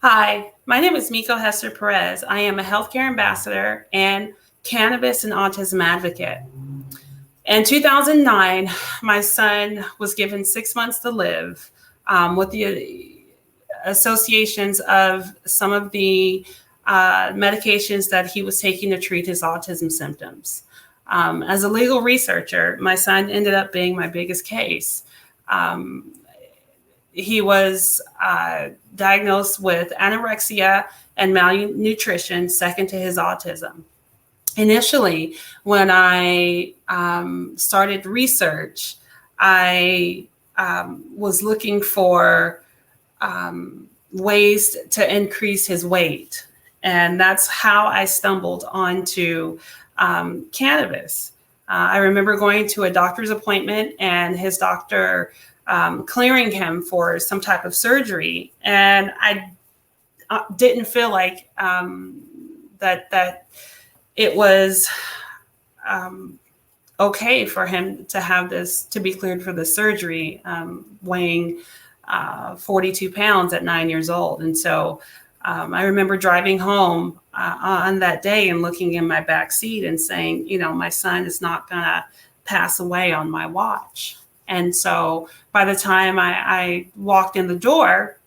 Hi, my name is Meiko Hester-Perez. I am a healthcare ambassador and cannabis and autism advocate. In 2009, my son was given 6 months to live with the associations of some of the medications that he was taking to treat his autism symptoms. As a legal researcher, my son ended up being my biggest case. He was diagnosed with anorexia and malnutrition, second to his autism. Initially, when I started research, I was looking for ways to increase his weight. And that's how I stumbled onto cannabis. I remember going to a doctor's appointment and his doctor clearing him for some type of surgery. And I didn't feel like that it was okay for him to have this, to be cleared for the surgery, weighing 42 pounds at 9 years old. And so I remember driving home on that day and looking in my back seat and saying, my son is not going to pass away on my watch. And so by the time I walked in the door,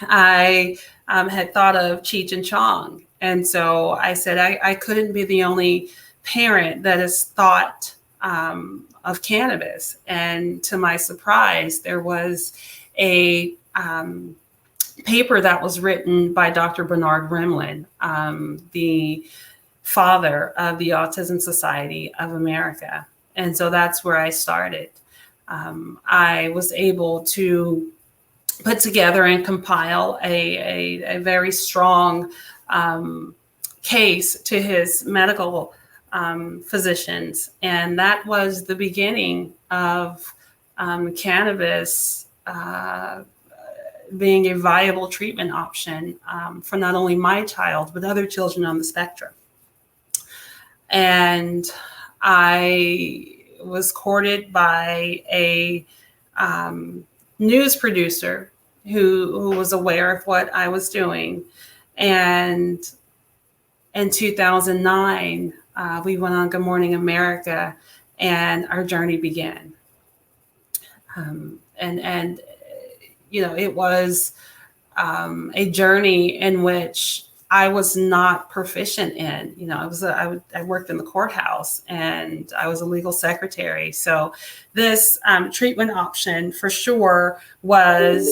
I had thought of Cheech and Chong. And so I said, I couldn't be the only parent that has thought of cannabis. And to my surprise, there was a paper that was written by Dr. Bernard Rimland, the father of the Autism Society of America. And so that's where I started. I was able to put together and compile a very strong case to his medical physicians. And that was the beginning of cannabis being a viable treatment option for not only my child, but other children on the spectrum. And I was courted by a news producer who was aware of what I was doing. And in 2009, we went on Good Morning America and our journey began. It was a journey in which I was not proficient in. I worked in the courthouse and I was a legal secretary. So this treatment option for sure was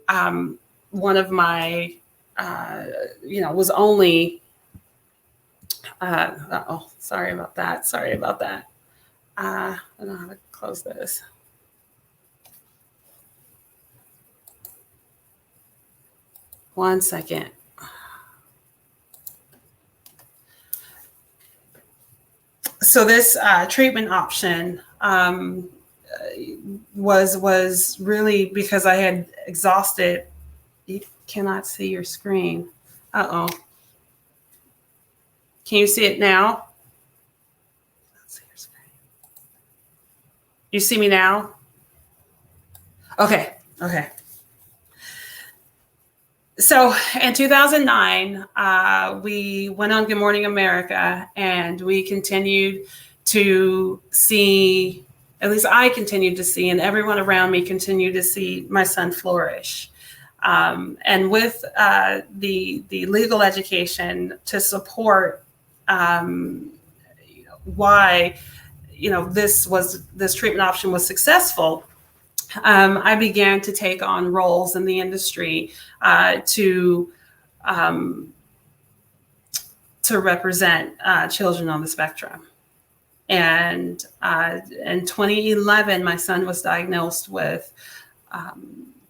one of my, was only, sorry about that. I don't know how to close this. One second. So this treatment option was really because I had exhausted. You cannot see your screen. Uh-oh. Can you see it now? Let's see your screen. You see me now? Okay. So in 2009, we went on Good Morning America and we continued to see, at least I continued to see, and everyone around me continued to see my son flourish. And with the legal education to support why this treatment option was successful, I began to take on roles in the industry to represent children on the spectrum. And in 2011, my son was diagnosed with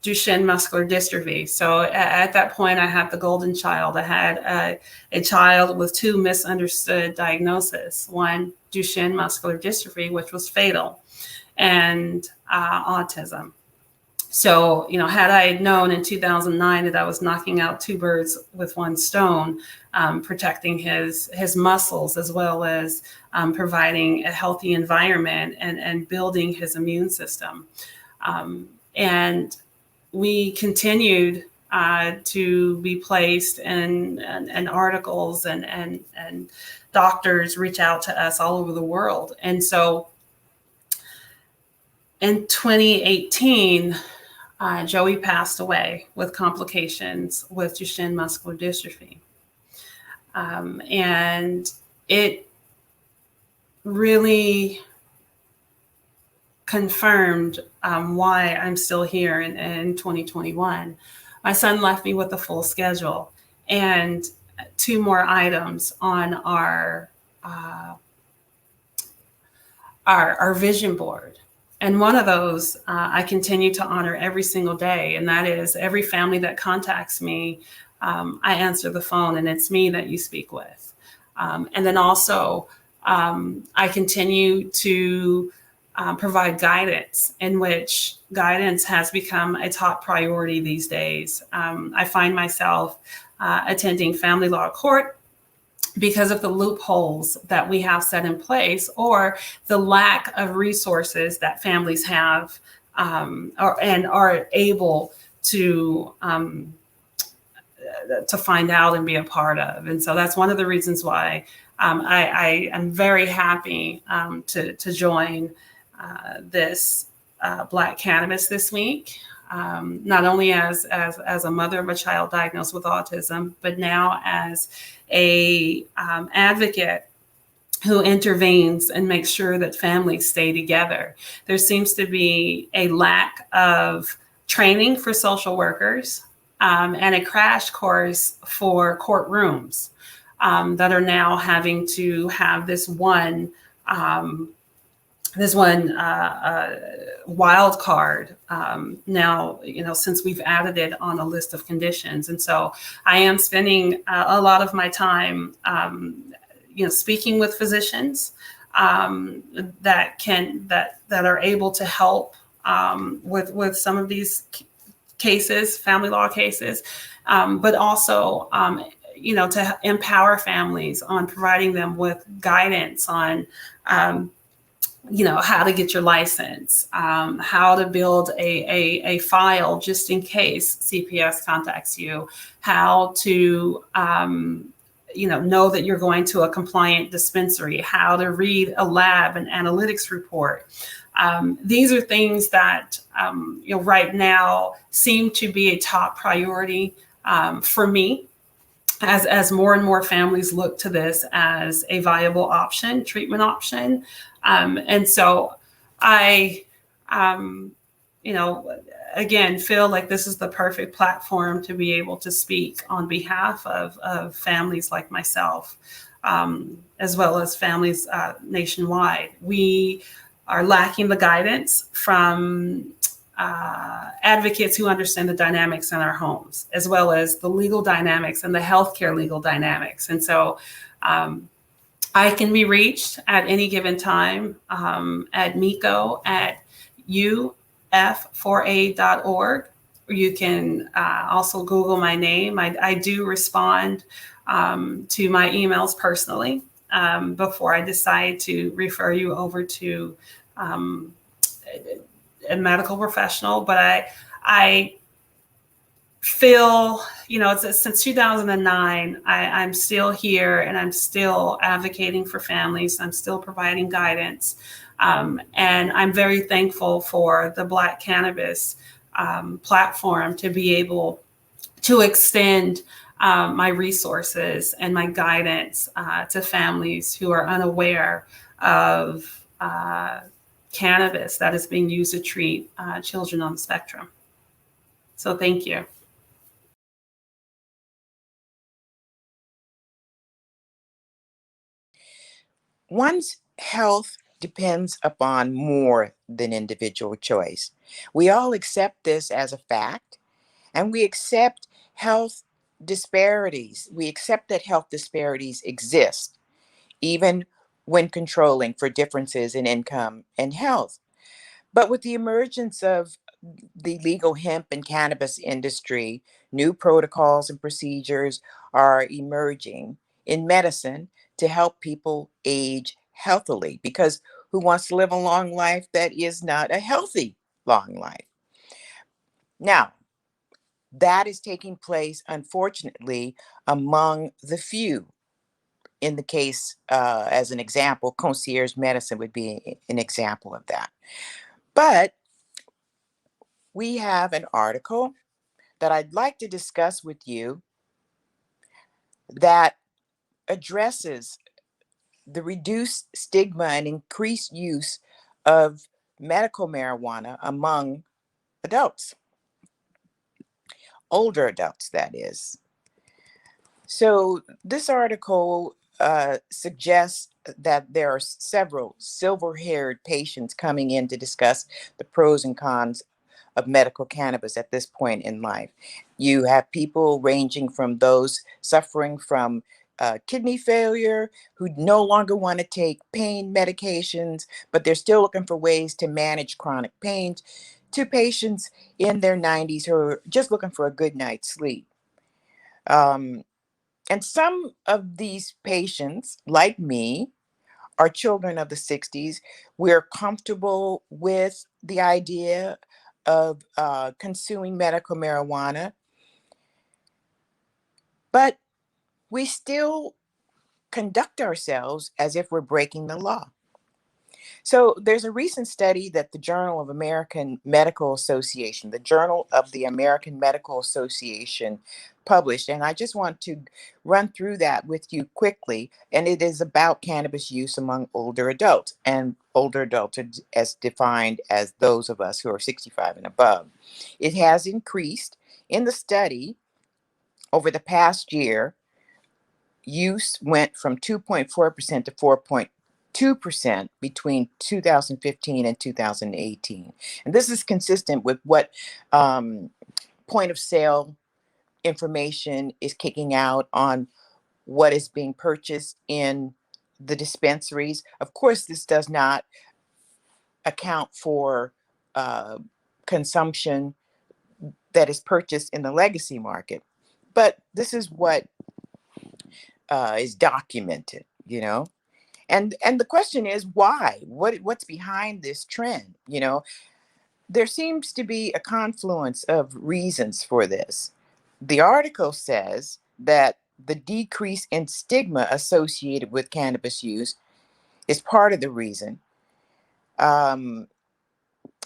Duchenne muscular dystrophy. So at that point, I had the golden child. I had a child with two misunderstood diagnoses: one, Duchenne muscular dystrophy, which was fatal, and autism. So, had I known in 2009 that I was knocking out two birds with one stone, protecting his muscles as well as providing a healthy environment and building his immune system. And we continued to be placed in articles, and doctors reach out to us all over the world. And so in 2018, Joey passed away with complications with Duchenne muscular dystrophy. And it really confirmed why I'm still here in 2021. My son left me with a full schedule and 2 more items on our vision board. And one of those I continue to honor every single day, and that is every family that contacts me, I answer the phone, and it's me that you speak with. And then also, I continue to provide guidance, in which guidance has become a top priority these days. I find myself attending family law court because of the loopholes that we have set in place, or the lack of resources that families have and are able to find out and be a part of. And so that's one of the reasons why I am very happy to join this Black Cannabis this week. Not only as a mother of a child diagnosed with autism, but now as a advocate who intervenes and makes sure that families stay together. There seems to be a lack of training for social workers and a crash course for courtrooms that are now having to have this one wild card now, since we've added it on a list of conditions. And so I am spending a lot of my time, speaking with physicians that are able to help with some of these cases, family law cases, but also, to empower families on providing them with guidance on how to get your license, how to build a file just in case CPS contacts you, how to, know that you're going to a compliant dispensary, how to read a lab and analytics report. These are things that, right now seem to be a top priority for me, as more and more families look to this as a viable treatment option. And so I, again, feel like this is the perfect platform to be able to speak on behalf of families like myself, as well as families nationwide. We are lacking the guidance from advocates who understand the dynamics in our homes, as well as the legal dynamics and the healthcare legal dynamics. And so I can be reached at any given time at Meiko at uf4a.org. You can also Google my name. I do respond to my emails personally before I decide to refer you over to a medical professional. But I feel, since 2009, I'm still here, and I'm still advocating for families. I'm still providing guidance. And I'm very thankful for the Black Cannabis platform to be able to extend my resources and my guidance to families who are unaware of cannabis that is being used to treat children on the spectrum. So thank you. One's health depends upon more than individual choice. We all accept this as a fact, and we accept health disparities. We accept that health disparities exist, even when controlling for differences in income and health. But with the emergence of the legal hemp and cannabis industry, new protocols and procedures are emerging in medicine to help people age healthily, because who wants to live a long life that is not a healthy long life? Now, That is taking place, unfortunately, among the few. In the case, as an example, concierge medicine would be an example of that. But we have an article that I'd like to discuss with you that addresses the reduced stigma and increased use of medical marijuana among adults, older adults, that is. So, this article suggests that there are several silver haired patients coming in to discuss the pros and cons of medical cannabis at this point in life. You have people ranging from those suffering from kidney failure who no longer want to take pain medications, but they're still looking for ways to manage chronic pain, to patients in their 90s who are just looking for a good night's sleep. Um, and some of these patients, like me, are children of the 60s. We're comfortable with the idea of consuming medical marijuana, but we still conduct ourselves as if we're breaking the law. So there's a recent study that the Journal of American Medical Association, the Journal of the American Medical Association published, and I just want to run through that with you quickly. And it is about cannabis use among older adults, and older adults are as defined as those of us who are 65 and above. It has increased in the study over the past year. Use went from 2.4% to 4.2% between 2015 and 2018. And this is consistent with what point of sale information is kicking out on what is being purchased in the dispensaries. Of course, this does not account for uh, consumption that is purchased in the legacy market. But this is what is documented, you know. And the question is why? What's behind this trend? You know, there seems to be a confluence of reasons for this. The article says that the decrease in stigma associated with cannabis use is part of the reason. Um,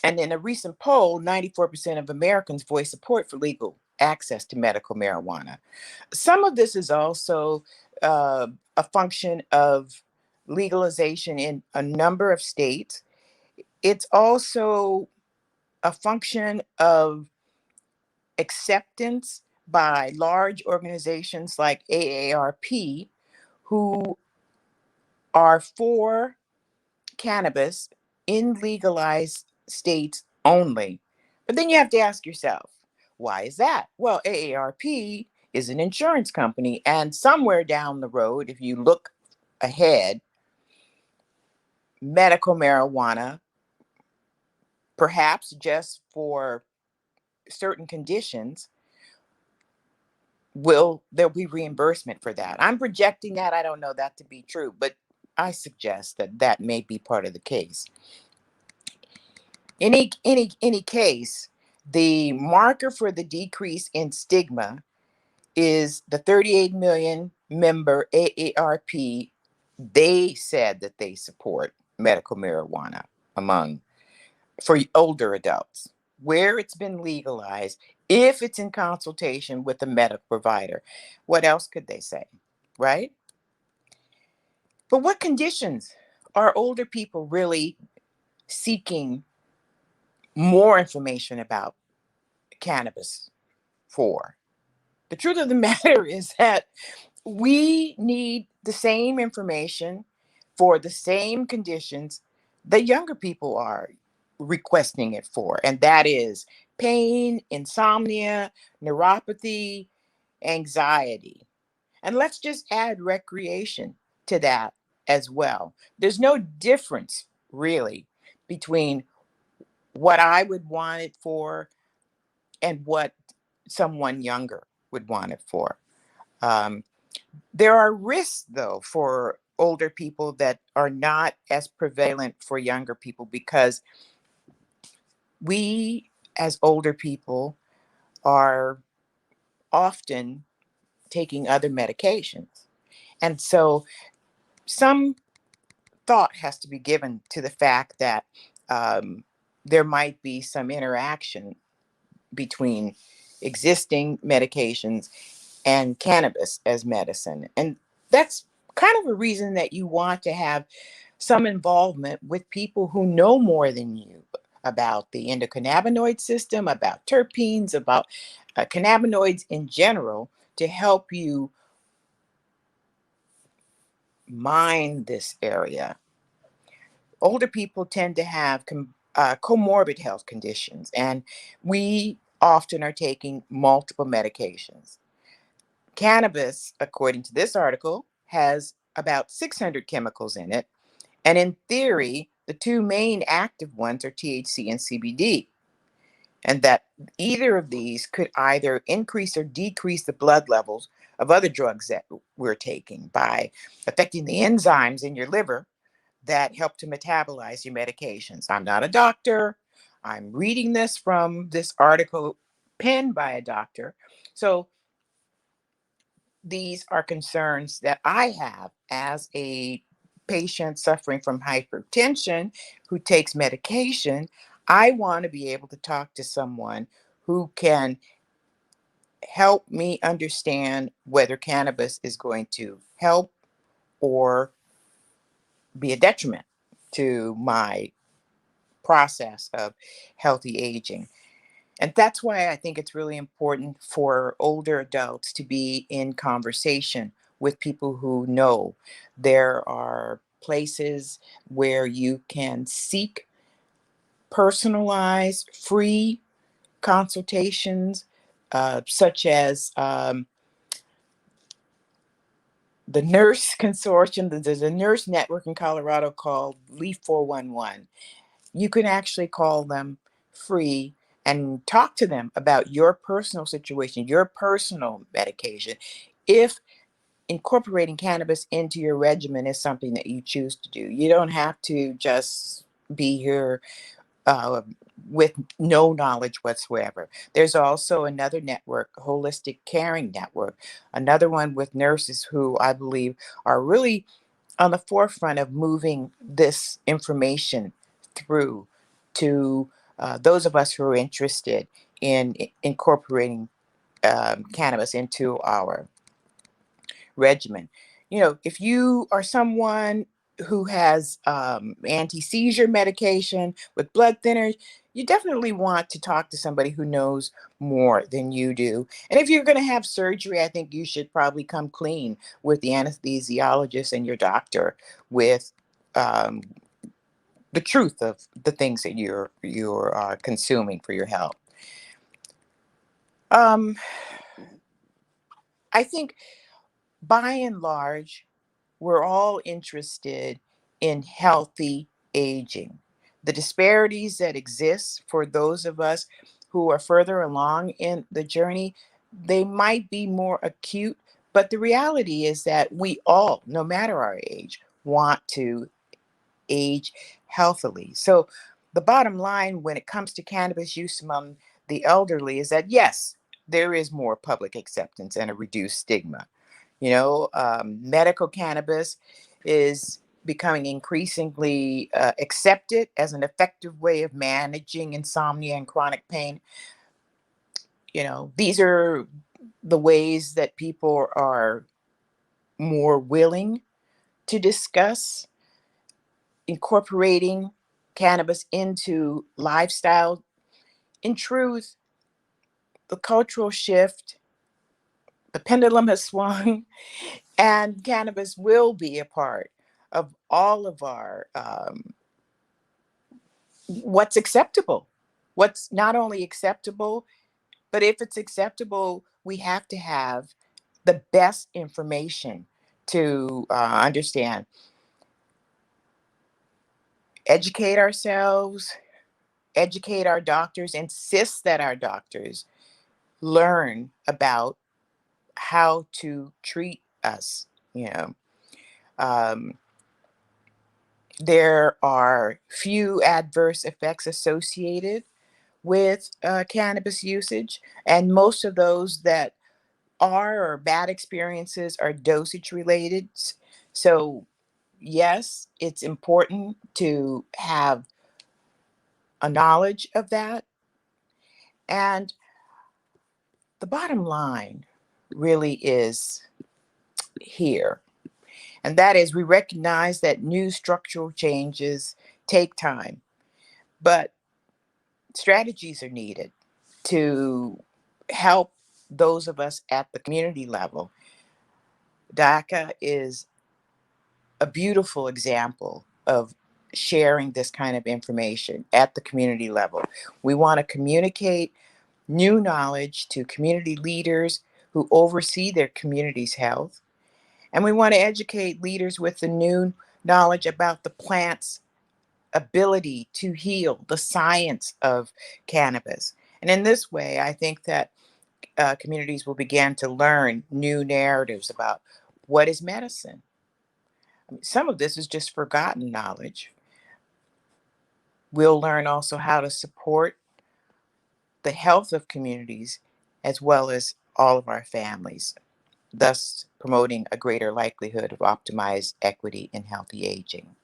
and in a recent poll, 94% of Americans voice support for legal access to medical marijuana. Some of this is also a function of legalization in a number of states. It's also a function of acceptance by large organizations like AARP, who are for cannabis in legalized states only. But then you have to ask yourself, why is that? Well, AARP is an insurance company, and somewhere down the road, if you look ahead, medical marijuana, perhaps just for certain conditions, there'll be reimbursement for that. I'm projecting that. I don't know that to be true, but I suggest that that may be part of the case. Any case, the marker for the decrease in stigma is the 38 million member AARP. They said that they support medical marijuana among for older adults where it's been legalized, if it's in consultation with a medical provider. What else could they say, right? But what conditions are older people really seeking more information about cannabis for? The truth of the matter is that we need the same information for the same conditions that younger people are requesting it for, and that is pain, insomnia, neuropathy, anxiety. And let's just add recreation to that as well. There's no difference really between what I would want it for and what someone younger would want it for. Um, there are risks, though, for older people that are not as prevalent for younger people because we, as older people, are often taking other medications. And so some thought has to be given to the fact that there might be some interaction between existing medications and cannabis as medicine. And that's kind of a reason that you want to have some involvement with people who know more than you about the endocannabinoid system, about terpenes, about cannabinoids in general, to help you mine this area. Older people tend to have comorbid health conditions, and we often are taking multiple medications. Cannabis, according to this article, has about 600 chemicals in it, and in theory, the two main active ones are THC and CBD, and that either of these could either increase or decrease the blood levels of other drugs that we're taking by affecting the enzymes in your liver that help to metabolize your medications. I'm not a doctor. I'm reading this from this article penned by a doctor. So these are concerns that I have as a patient suffering from hypertension who takes medication. I want to be able to talk to someone who can help me understand whether cannabis is going to help or be a detriment to my process of healthy aging. And that's why I think it's really important for older adults to be in conversation with people who know. There are places where you can seek personalized, free consultations, such as the Nurse Consortium. There's a nurse network in Colorado called Leaf 411. You can actually call them free and talk to them about your personal situation, your personal medication. If incorporating cannabis into your regimen is something that you choose to do, you don't have to just be here uh, with no knowledge whatsoever. There's also another network, Holistic Caring Network, another one with nurses who I believe are really on the forefront of moving this information through to those of us who are interested in incorporating cannabis into our regimen. You know, if you are someone who has anti-seizure medication with blood thinners, you definitely want to talk to somebody who knows more than you do. And if you're going to have surgery, I think you should probably come clean with the anesthesiologist and your doctor with um, the truth of the things that you're consuming for your health. Um, I think by and large, we're all interested in healthy aging. The disparities that exist for those of us who are further along in the journey, they might be more acute, but the reality is that we all, no matter our age, want to age healthily. So the bottom line when it comes to cannabis use among the elderly is that yes, there is more public acceptance and a reduced stigma. Medical cannabis is becoming increasingly accepted as an effective way of managing insomnia and chronic pain. These are the ways that people are more willing to discuss incorporating cannabis into lifestyle. In truth, the cultural shift, the pendulum has swung, and cannabis will be a part of all of our what's acceptable. What's not only acceptable, but if it's acceptable, we have to have the best information to understand, educate ourselves, educate our doctors, insist that our doctors learn about how to treat us. You know, um, there are few adverse effects associated with cannabis usage, and most of those that or bad experiences are dosage related. So, yes, it's important to have a knowledge of that. And the bottom line really is here. And that is, we recognize that new structural changes take time, but strategies are needed to help those of us at the community level. DACA is a beautiful example of sharing this kind of information at the community level. We want to communicate new knowledge to community leaders who oversee their community's health. And we want to educate leaders with the new knowledge about the plant's ability to heal, the science of cannabis. And in this way, I think that communities will begin to learn new narratives about what is medicine. I mean, some of this is just forgotten knowledge. We'll learn also how to support the health of communities as well as all of our families, thus promoting a greater likelihood of optimized equity in healthy aging.